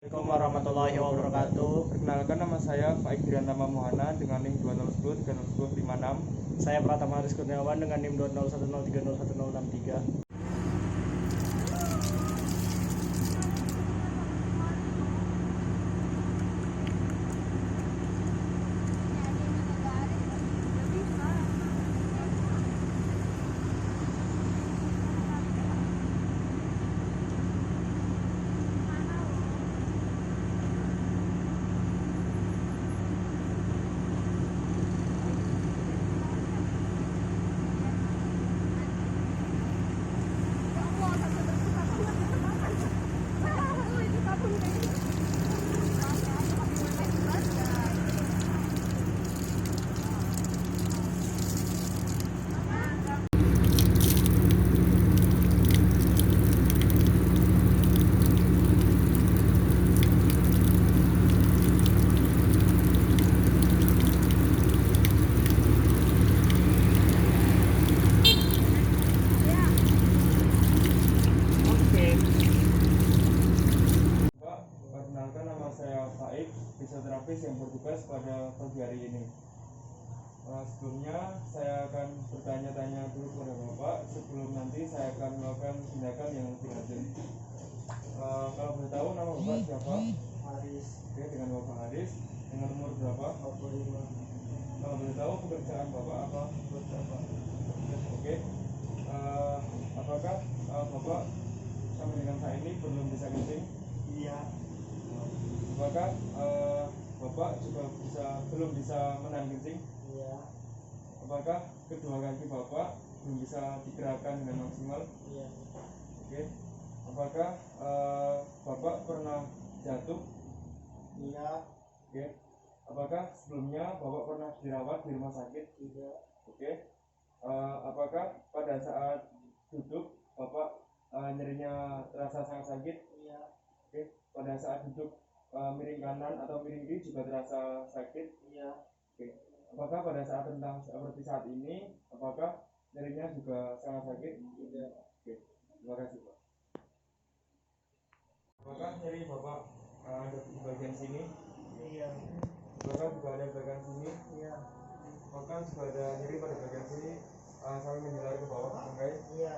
Assalamualaikum warahmatullahi wabarakatuh. Perkenalkan, nama saya Faik Dirantama Mohana dengan NIM 2010 3056. Saya Pratama Haris Kurniawan dengan NIM 2010301063. Perkenalkan, nama saya Faik, fisioterapis yang bertugas pada pagi hari ini. Sebelumnya saya akan bertanya-tanya dulu kepada Bapak sebelum nanti saya akan melakukan tindakan yang lebih lanjut. Kalau boleh tahu, nama Bapak siapa? Haris. Oke, dengan Bapak Haris. Dengan umur berapa? 45. Kalau boleh tahu, pekerjaan Bapak apa? Oke. Apakah Bapak sampai dengan saat ini belum bisa kencing? Iya. Apakah Bapak juga belum bisa menahan kencing? Iya. Apakah kedua kaki Bapak belum bisa digerakkan dengan maksimal? Iya. Oke. Apakah Bapak pernah jatuh? Iya. Oke. Apakah sebelumnya Bapak pernah dirawat di rumah sakit? Tidak. Oke. Apakah pada saat duduk Bapak nyerinya terasa sangat sakit? Iya. Oke. Pada saat duduk miring kanan atau miring kiri juga terasa sakit? Iya. Oke. Apakah pada saat tentang seperti saat ini, apakah nyerinya juga sangat sakit? Tidak. Oke. Terima kasih, Pak. Apakah nyeri Bapak ada di bagian sini? Iya. Apakah juga ada di bagian sini? Iya. Apakah juga ada nyeri pada bagian sini sampai menjalar ke bawah tangkai? Iya.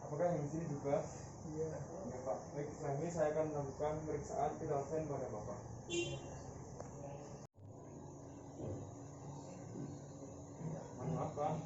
Apakah yang di sini juga? Iya. Ya, Pak. Baik, setelah ini saya akan melakukan pemeriksaan vital sign pada Bapak. Maaf, Pak.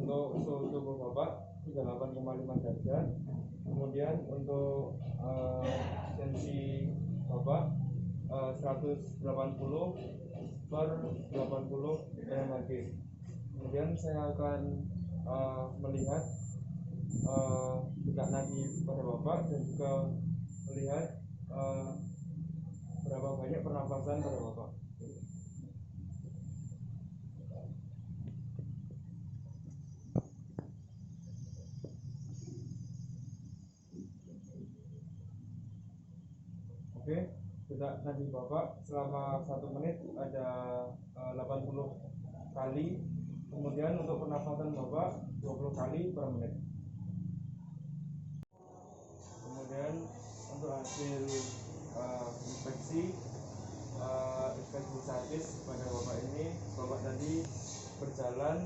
Untuk suhu tubuh Bapak 38,5 derajat. Kemudian untuk tensi Bapak 180 per 80 mmHg. Kemudian saya akan melihat detak nadi pada Bapak dan juga melihat berapa banyak pernapasan pada Bapak. Oke, detak nadi Bapak selama 1 menit ada 80 kali. Kemudian untuk pernapasan Bapak 20 kali per menit. hasil inspeksi statis pada bapak ini, bapak tadi berjalan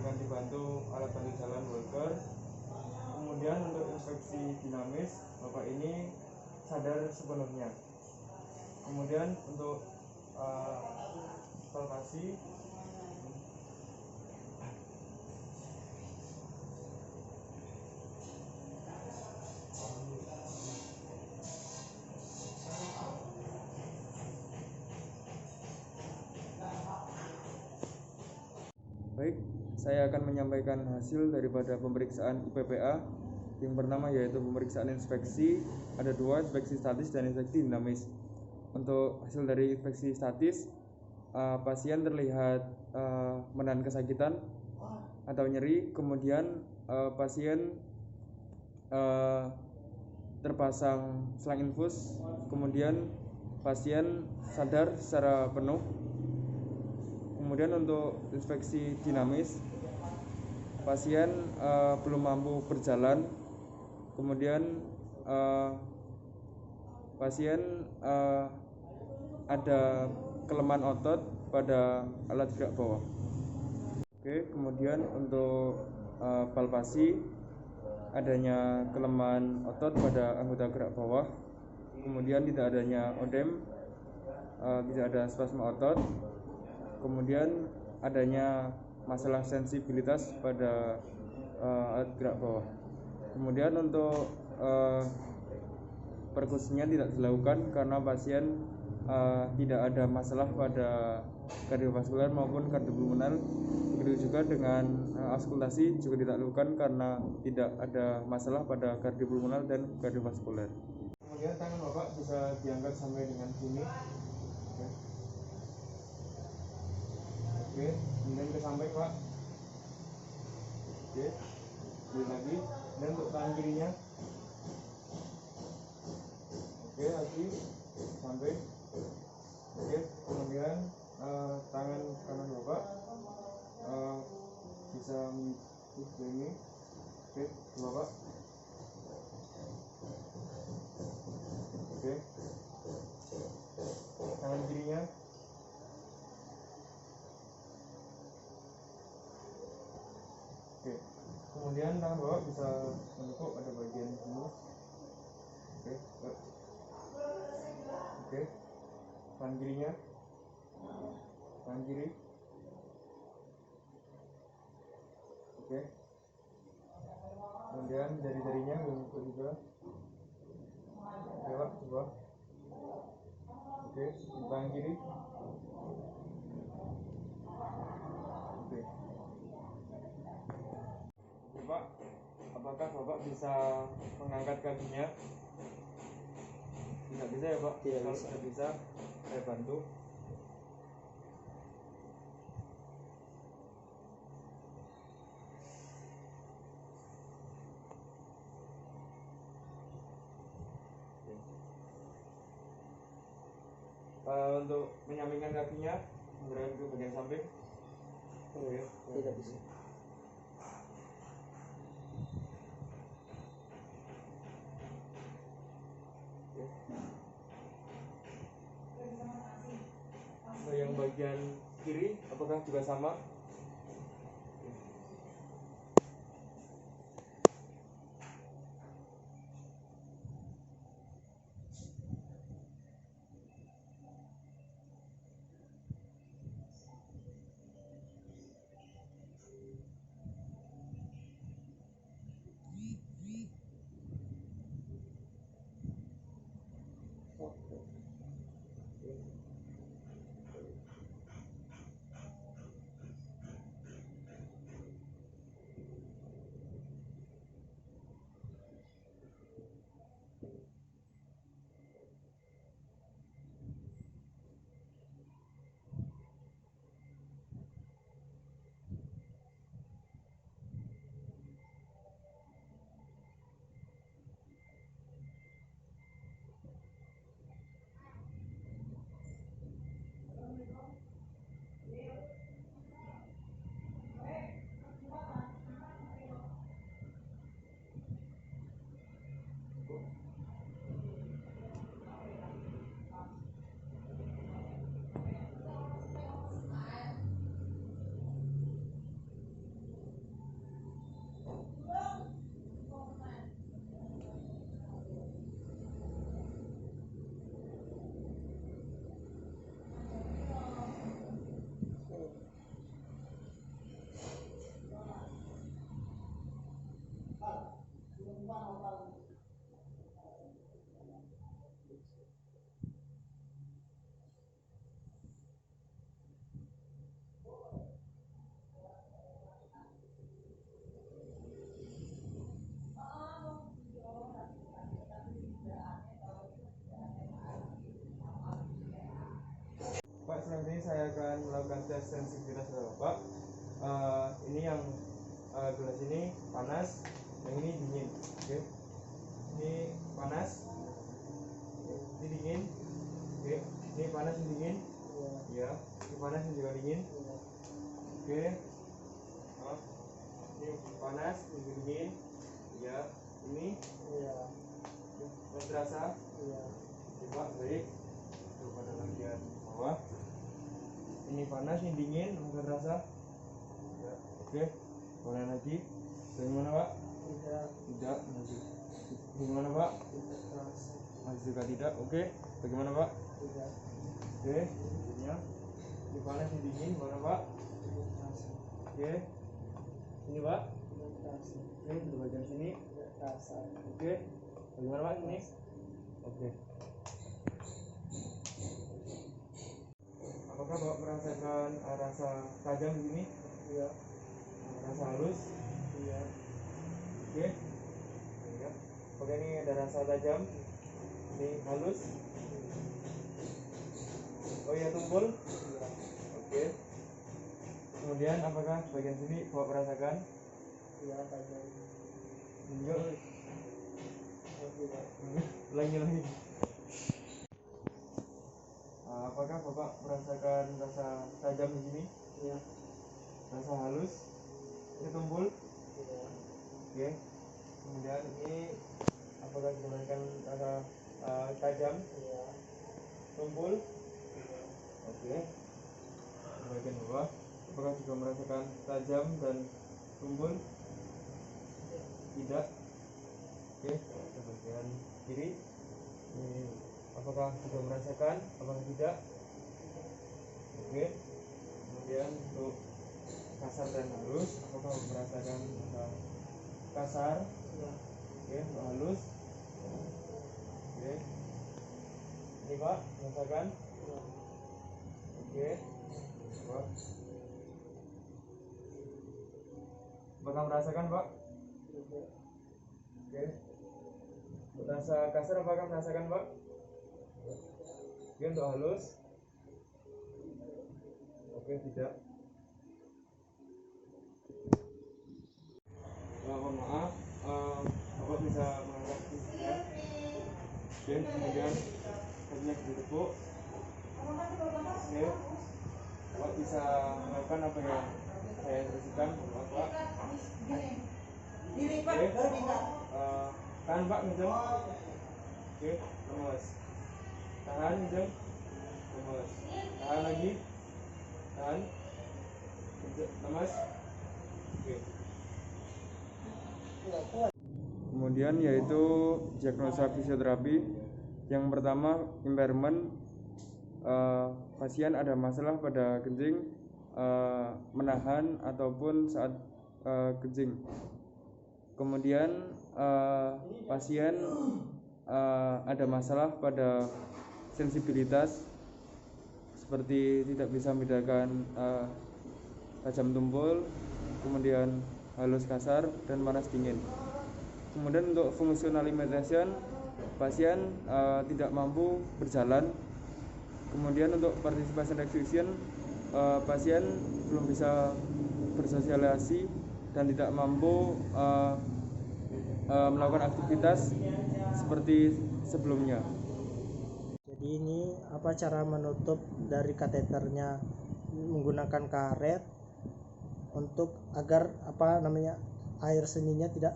dengan dibantu alat bantu jalan walker. Kemudian untuk inspeksi dinamis, bapak ini sadar sepenuhnya. Kemudian untuk palpasi, baik, saya akan menyampaikan hasil daripada pemeriksaan IPPA yang pertama, yaitu pemeriksaan inspeksi. Ada dua, inspeksi statis dan inspeksi dinamis. Untuk hasil dari inspeksi statis, pasien terlihat menahan kesakitan atau nyeri. Kemudian pasien terpasang selang infus. Kemudian pasien sadar secara penuh. Kemudian untuk inspeksi dinamis, pasien belum mampu berjalan. Kemudian pasien ada kelemahan otot pada alat gerak bawah. Oke, kemudian untuk palpasi, adanya kelemahan otot pada anggota gerak bawah. Kemudian tidak adanya odem, tidak ada spasme otot. Kemudian adanya masalah sensibilitas pada alat gerak bawah. Kemudian untuk perkusinya tidak dilakukan karena pasien tidak ada masalah pada kardiovaskuler maupun kardiopulmoner. Begitu juga dengan auskultasi juga tidak dilakukan karena tidak ada masalah pada kardiopulmoner dan kardiovaskuler. Kemudian tangan bapak bisa diangkat sampai dengan sini. Oke, kemudian ke samping pak. Oke, balik lagi. Dan untuk tangan kirinya. Oke, lagi sampai. Oke, kemudian tangan kanan bapak bisa ke ini. Oke, bapak. Oke, tangan kirinya. Oke, kemudian tangan bapak bisa menekuk pada bagian sini. Oke, oke, tangan kirinya, tangan kiri. Oke, kemudian jari-jarinya menekuk juga. Oke pak, coba. Oke, tangan kiri. Oke. Pak, apakah bapak bisa mengangkat kakinya? Tidak bisa ya pak? Kalau tidak bisa, saya bantu. Untuk menyampingkan kakinya, menggerakkan ke bagian samping. Tidak bisa. Untuk yang bagian kiri, apakah juga sama? saya akan melakukan tes sensitivitas pada Bapak. Ini yang gelas ini panas, yang ini dingin. Oke. Ini panas, ini dingin. Oke. Ini panas, ini dingin. Ya. Ini panas, ini juga dingin. Oke. Ini panas, ini dingin. Ya. Ini. Masih terasa? Coba baik. Coba pada bagian bawah. Ini panas, ini dingin, masih terasa? Ya. Oke. Boleh lagi. Bagaimana Pak? Tidak. Masih. Bagaimana Pak? Masih juga tidak. Oke. Bagaimana Pak? Oke. Ini panas, ini dingin, mana Pak? Oke. Ini Pak? Oke. Di bagian sini. Oke. Bagaimana Pak ini? Oke. Apakah Bapak merasakan rasa tajam di sini? Iya. Rasa halus? Iya. Oke. Iya. Oke, ini ada rasa tajam. Ini halus. Oh iya, tumpul. Iya. Oke. Kemudian apakah bagian sini Bapak merasakan? Iya, tajam. Menunjuk. Lagi. Apakah Bapak merasakan rasa tajam di sini? Iya. Rasa halus? Ini tumpul? Iya. Oke. Kemudian ini apakah juga merasakan rasa tajam? Iya. Tumpul? Iya. Oke. Bagian bawah, apakah juga merasakan tajam dan tumpul? Tidak. Oke. Ke bagian kiri. Ini apakah juga merasakan? Apakah tidak? Oke. Kemudian untuk kasar dan halus, apakah merasakan kasar? Oke. Untuk halus. Oke. Ini Pak, merasakan? Oke. Pak. Apakah merasakan Pak? Oke. Untuk rasa kasar apakah merasakan Pak? Oke, untuk halus? Oke, tidak. Mohon maaf, Bapak bisa mengangkat ya. Oke, kemudian kakinya ditepuk. Oke, Bapak bisa melakukan apa yang saya instruksikan, Bapak. Oke, tahan Pak, ngejeng. Oke, lemas. Tahan, ngejeng. Lemas. Tahan lagi. Tahan. Lemas. Oke. Kemudian yaitu diagnosa fisioterapi. Yang pertama, impairment. Pasien ada masalah pada kencing, menahan ataupun saat kencing. Kemudian pasien ada masalah pada sensibilitas, seperti tidak bisa membedakan tajam tumpul, kemudian halus kasar, dan panas dingin. Kemudian untuk functional limitation, pasien tidak mampu berjalan. Kemudian untuk participation restriction, pasien belum bisa bersosialisasi dan tidak mampu melakukan aktivitas seperti sebelumnya. Jadi ini apa cara menutup dari kateternya, menggunakan karet untuk agar air seninya tidak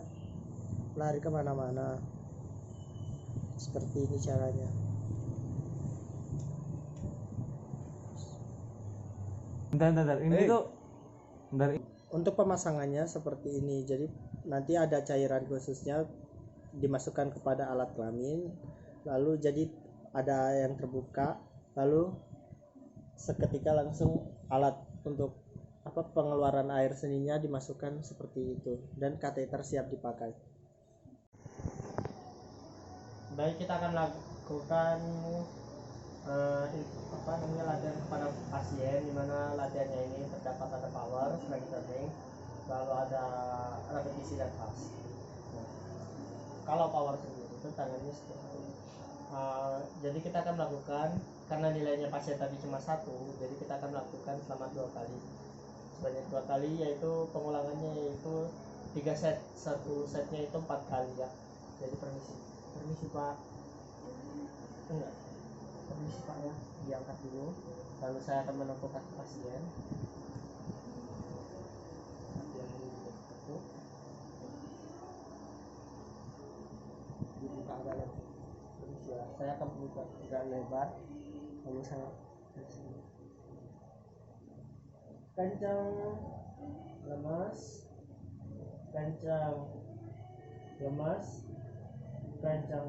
lari kemana-mana. Seperti ini caranya. Bentar. Ini tuh bentar. Untuk pemasangannya seperti ini. Jadi nanti ada cairan khususnya dimasukkan kepada alat kelamin, lalu jadi ada yang terbuka, lalu seketika langsung alat untuk pengeluaran air seninya dimasukkan seperti itu, dan kateter siap dipakai. Baik, kita akan lakukan latihan kepada pasien, di mana latihannya ini terdapat ada power, strength training, lalu ada repetisi dan fast. Kalau power sendiri itu tangannya seperti ini. Jadi kita akan melakukan karena nilainya pasien tadi cuma 1, jadi kita akan melakukan selama 2 kali sebanyak 2 kali, yaitu pengulangannya yaitu 3 set, satu setnya itu 4 kali ya. Jadi permisi Pak, enggak, permisi Pak ya, diangkat dulu, lalu saya akan menentukan pasien. Dibuka agak lebar, permisi ya, saya akan buka agak lebar, lalu saya kencang, lemas, kencang, lemas, kencang,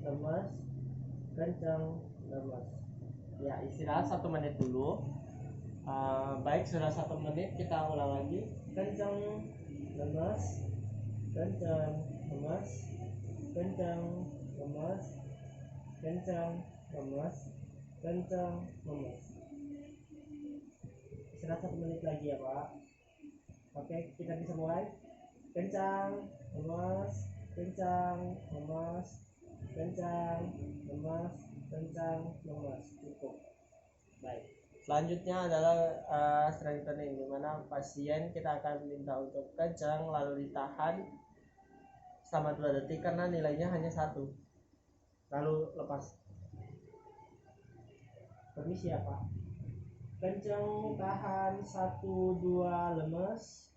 lemas, kencang, lemas. Ya, istirahat 1 menit dulu. Baik, sudah 1 menit, kita ulang lagi. Kencang, lemas, kencang, lemas, kencang, lemas, kencang, lemas, kencang, lemas. Istirahat 1 menit lagi ya Pak. Oke, kita bisa mulai. Kencang, lemas, kencang, lemas, kencang, lemas, kencang, lemas. Cukup. Baik. Selanjutnya adalah strength training, di mana pasien kita akan minta untuk kencang lalu ditahan selama 2 detik karena nilainya hanya 1. Lalu lepas. Permisi ya Pak. Kencang, tahan, 1, 2, lemas.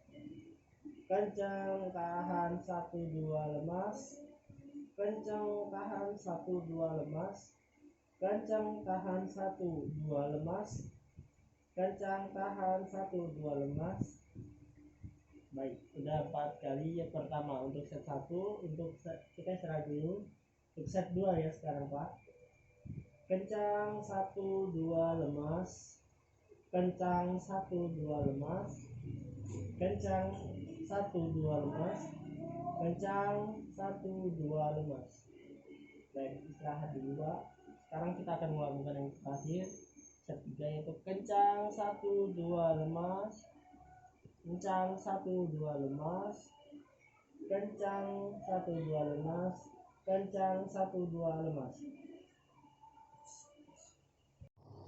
Kencang, tahan, 1, 2, lemas. Kencang, tahan, 1, 2, lemas. Kencang, tahan, 1, 2, lemas. Kencang, tahan, 1, 2, lemas. Baik, udah 4 kali. Yang pertama untuk set 1, untuk kita istirahat dulu. Untuk set 2 ya sekarang Pak. Kencang, 1, 2, lemas. Kencang, 1, 2, lemas. Kencang, 1, 2, lemas. Kencang, 1, 2, lemas. Baik, istirahat dulu Pak. Sekarang kita akan melakukan yang terakhir, set 3, yaitu kencang, 1, 2, lemas. Kencang, 1, 2, lemas. Kencang, 1, 2, lemas. Kencang, 1, 2, lemas.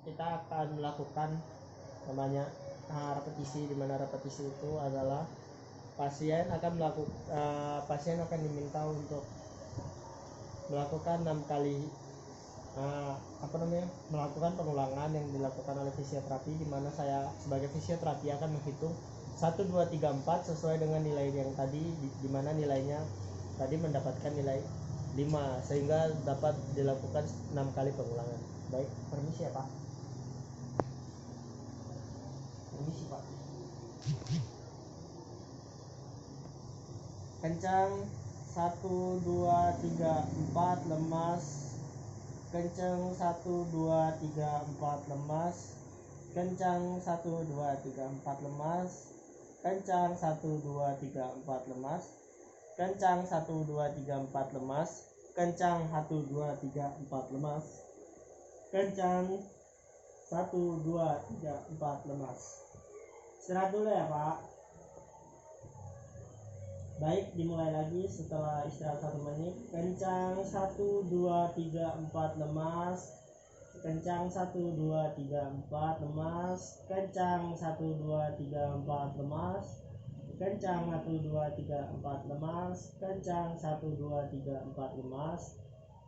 Kita akan melakukan namanya repetisi, di mana repetisi itu adalah pasien akan diminta untuk melakukan 6 kali melakukan pengulangan yang dilakukan oleh fisioterapi, di mana saya sebagai fisioterapi akan menghitung 1, 2, 3, 4 sesuai dengan nilai yang tadi, di mana nilainya tadi mendapatkan nilai 5 sehingga dapat dilakukan 6 kali pengulangan. Baik, permisi ya Pak. Permisi Pak. Kencang, 1, 2, 3, 4, lemas. Kencang, 1, 2, 3, 4, lemas. Kencang, 1, 2, 3, 4, lemas. Kencang, 1, 2, 3, 4, lemas. Kencang, 1, 2, 3, 4, lemas. Kencang, 1, 2, 3, 4, lemas. Kencang, 1, 2, 3, 4, lemas. Istirahat dulu ya Pak. Baik, dimulai lagi setelah istirahat 1 menit. Kencang, 1, 2, 3, 4, lemas. Kencang, 1, 2, 3, 4, lemas. Kencang, 1, 2, 3, 4, lemas. Kencang, 1, 2, 3, 4, lemas. Kencang, 1, 2, 3, 4, lemas.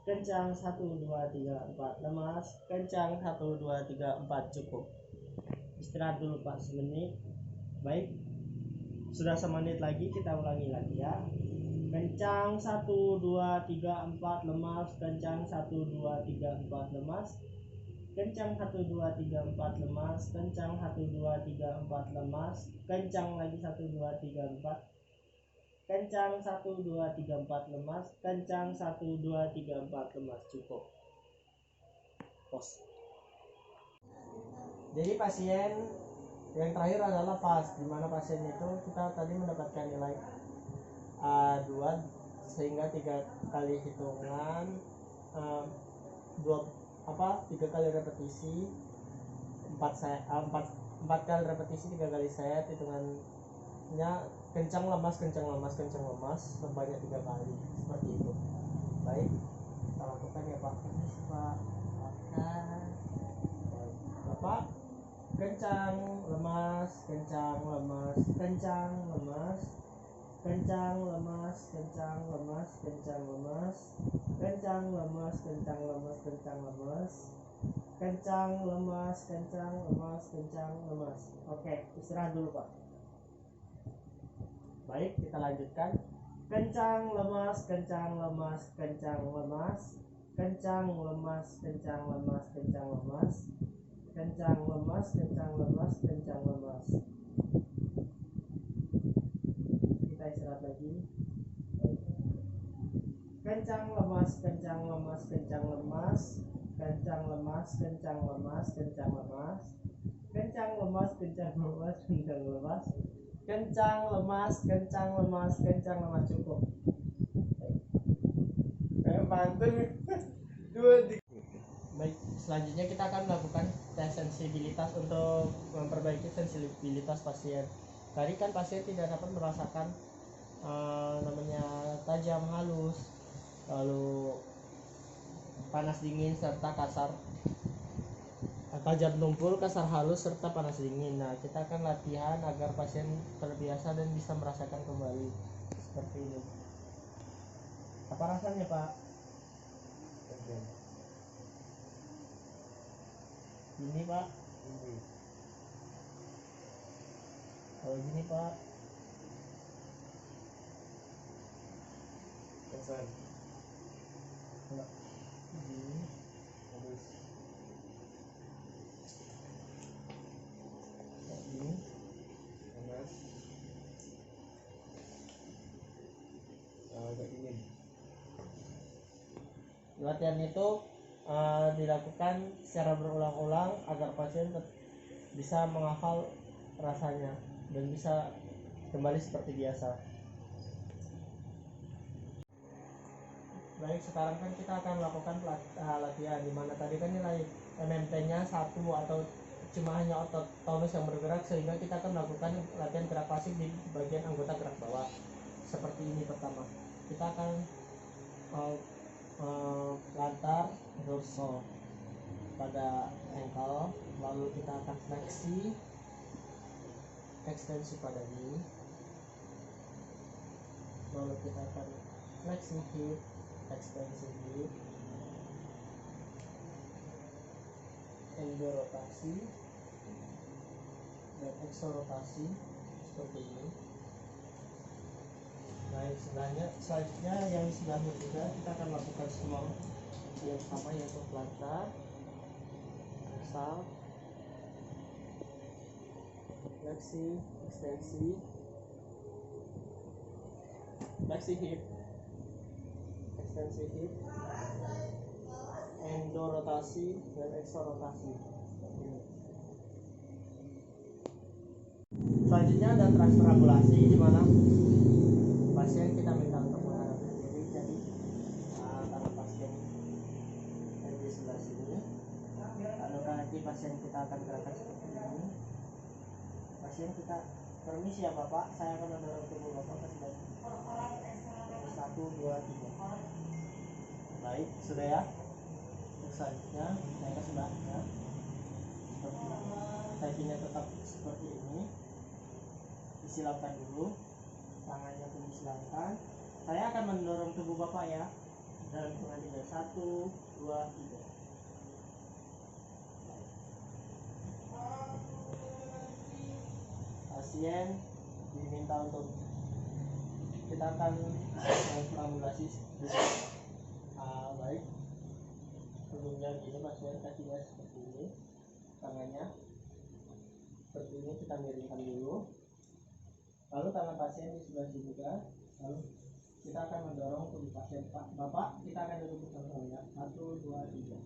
Kencang, 1, 2, 3, 4, lemas. Kencang, 1, 2, 3, 4. Cukup. Istirahat dulu Pak 1 menit. Baik, sudah 1 menit lagi, kita ulangi lagi ya. Kencang, 1, 2, 3, 4, lemas. Kencang, 1, 2, 3, 4, lemas. Kencang, 1, 2, 3, 4, lemas. Kencang, 1, 2, 3, 4, lemas. Kencang lagi, 1, 2, 3, 4. Kencang, 1, 2, 3, 4, lemas. Kencang, 1, 2, 3, 4, lemas. Cukup. Pos. Jadi pasien yang terakhir adalah pas, dimana pasien itu kita tadi mendapatkan nilai A2 sehingga 3 kali hitungan, 3 kali repetisi, 4 kali repetisi, 3 kali set, hitungannya kencang lemas sebanyak 3 kali, seperti itu. Baik, kita lakukan ya Pak. Oke. Bapak kencang lemas, kencang lemas, kencang lemas, kencang lemas, kencang lemas, kencang lemas, kencang lemas, kencang lemas, kencang lemas, kencang lemas, kencang lemas, kencang lemas. Oke, istirahat dulu Pak. Baik, kita lanjutkan. Kencang lemas, kencang lemas, kencang lemas, kencang lemas, kencang lemas, kencang lemas, kencang lemas, kencang lemas, kencang lemas. Kita istirahat lagi. Kencang lemas, kencang lemas, kencang lemas, kencang lemas, kencang lemas, kencang lemas, kencang lemas, kencang lemas, kencang lemas, kencang lemas, kencang lemas, kencang lemas. Cukup. Pantun dua di Baik, selanjutnya kita akan melakukan tes sensibilitas untuk memperbaiki sensibilitas pasien. Tadi kan pasien tidak dapat merasakan namanya tajam, halus, lalu panas dingin serta kasar, tajam tumpul, kasar halus serta panas dingin. Nah, kita akan latihan agar pasien terbiasa dan bisa merasakan kembali seperti ini. Apa rasanya Pak? Ini Pak. Kalau gini Pak. kesan Enggak. Gini. terus Kayak gini. panas agak dingin. Latihan itu dilakukan secara berulang-ulang agar pasien bisa menghafal rasanya dan bisa kembali seperti biasa. Baik, sekarang kan kita akan melakukan latihan di mana tadi kan nilai MMT-nya 1 atau cuma hanya otot tonus yang bergerak, sehingga kita akan melakukan latihan gerak pasif di bagian anggota gerak bawah. Seperti ini pertama. Kita akan lantar dorsal pada ankle, lalu kita akan fleksi, ekstensi pada knee, lalu kita akan fleksi hip, ekstensi hip, endorotasi dan eksorotasi seperti ini. Baik, selanjutnya yang di sebelahnya juga kita akan lakukan semua yang sama, yaitu plantar, dorsal, fleksi, ekstensi, fleksi hip, ekstensi hip, endorotasi dan eksorotasi. Selanjutnya ada transfer ambulasi, di mana pasien kita minta untuk menghadap diri. Jadi tangan pasien ada di sebelah sini, lalu kaki pasien kita akan gerakan seperti ini. Pasien kita permisi ya Bapak, saya akan mendorong tubuh Bapak ke sebelah sini. 1, 2, 3. Baik, sudah ya. Untuk selanjutnya saya ke sebelahnya seperti ini. Kakinya tetap seperti ini. Disilangkan dulu, tangannya pun disilangkan. Saya akan mendorong tubuh Bapak ya dalam hitungan 3. 1, 2, 3. Pasien diminta untuk kita akan transambulasi dulu. Baik, sebelumnya gini pasien, kakinya seperti ini, tangannya seperti ini, kita miringkan dulu. Lalu tangan pasien di sebelah sini juga. Lalu kita akan mendorong tubuh pasien. Bapak, kita akan duduk bersama-sama. 1, 2, 3.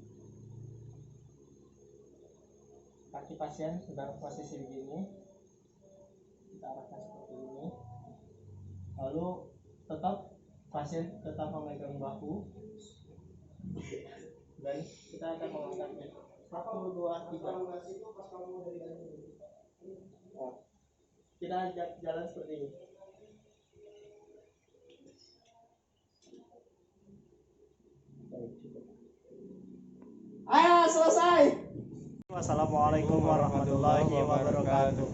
Kaki pasien sedang posisi begini, kita arahkan seperti ini. Lalu pasien tetap memegang bahu dan kita akan mengangkatnya. 1, 2, 3. Nah, kita jalan seperti ini. Baik, cukup. Ayo selesai. Wassalamualaikum warahmatullahi wabarakatuh.